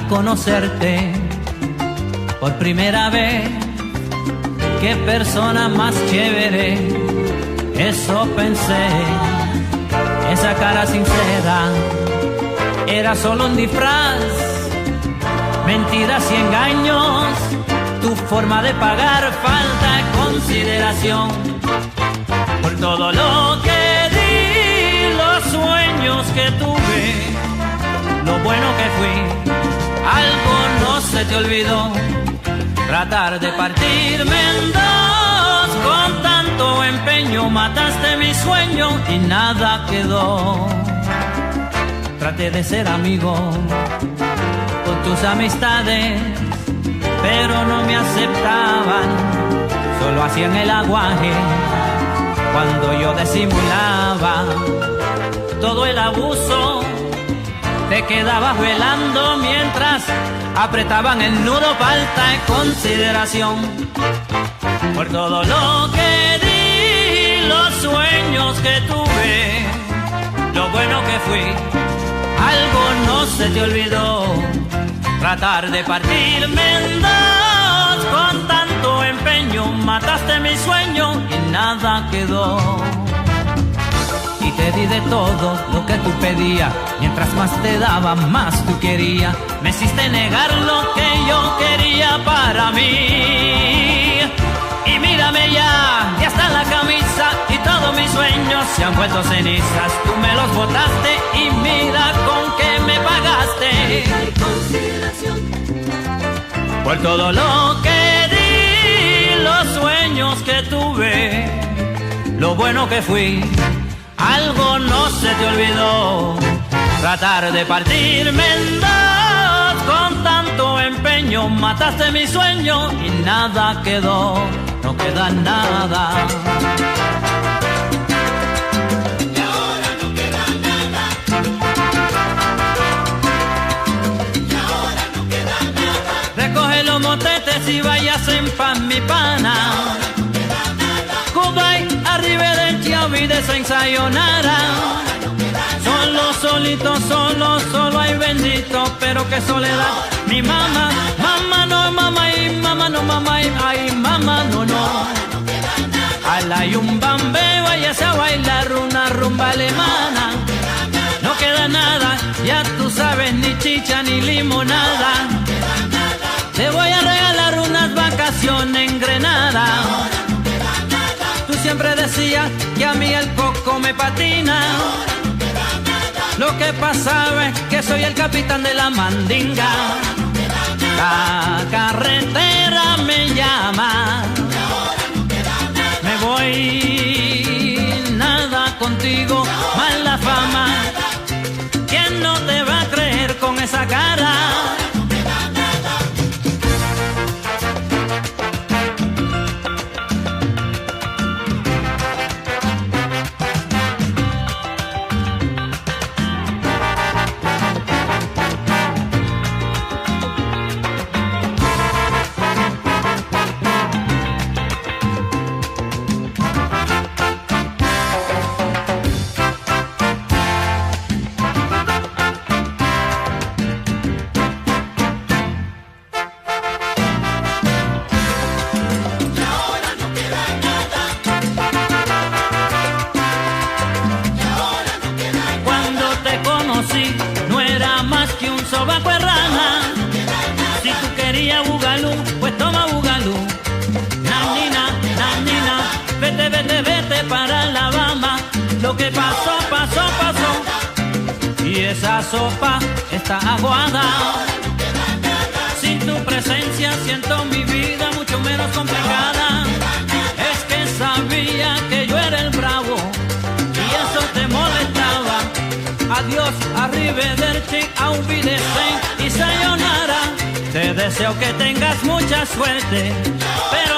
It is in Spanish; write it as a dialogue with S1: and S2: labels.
S1: conocerte por primera vez. Qué persona más chévere, eso pensé. Esa cara sincera era solo un disfraz, mentiras y engaños, tu forma de pagar falta de consideración por todo lo que di, los sueños que tuve, lo bueno que fui. Algo no se te olvidó, tratar de partirme en dos. Con tanto empeño mataste mi sueño y nada quedó. Traté de ser amigo con tus amistades, pero no me aceptaban, solo hacían el aguaje cuando yo disimulaba. Todo el abuso te quedabas velando mientras apretaban el nudo, falta de consideración por todo lo que di, los sueños que tuve, lo bueno que fui. Algo no se te olvidó, tratar de partirme en dos. Con tanto empeño mataste mi sueño y nada quedó. Y te di de todo lo que tú pedías, mientras más te daba, más tú querías. Me hiciste negar lo que yo quería para mí. Y mírame ya hasta la camisa y todos mis sueños se han vuelto cenizas. Tú me los botaste y mira con qué me pagaste. Por todo lo que di, los sueños que tuve, lo bueno que fui. Algo no se te olvidó, tratar de partirme en dos. Con tanto empeño mataste mi sueño y nada quedó, no queda nada.
S2: Y ahora no queda nada. Y ahora no queda nada.
S1: Recoge los motetes y vayas en paz, mi pana.
S2: Ahora no queda nada.
S1: Goodbye, arrivederci, avide sayonara. Solo, solito, solo, ay bendito, pero qué soledad. Mi mamá, mamá no, mamá y mamá no, mamá y ay, mamá no, no. Ala y un bambe, váyase a bailar una rumba alemana. No queda nada, ya tú sabes, ni chicha ni limonada. Te voy a regalar unas vacaciones en Grenada. Tú siempre decías que a mí el coco me patina. Lo que pasa es que soy el capitán de la mandinga. La carretera me llama. Me voy, nada contigo, mala fama. ¿Quién no te va a creer con esa cara? No era más que un sobaco de rana. Si tú querías bugalú, pues toma bugalú. Nanina, nanina, vete, vete, vete para Alabama. Lo que pasó, pasó, pasó. Y esa sopa está aguada. Sin tu presencia siento mi vida mucho menos complicada. Es que sabía que yo era el bravo y eso te molestaba. Adiós, arrivederci, auf Wiedersehen y sayonara. Te deseo que tengas mucha suerte, pero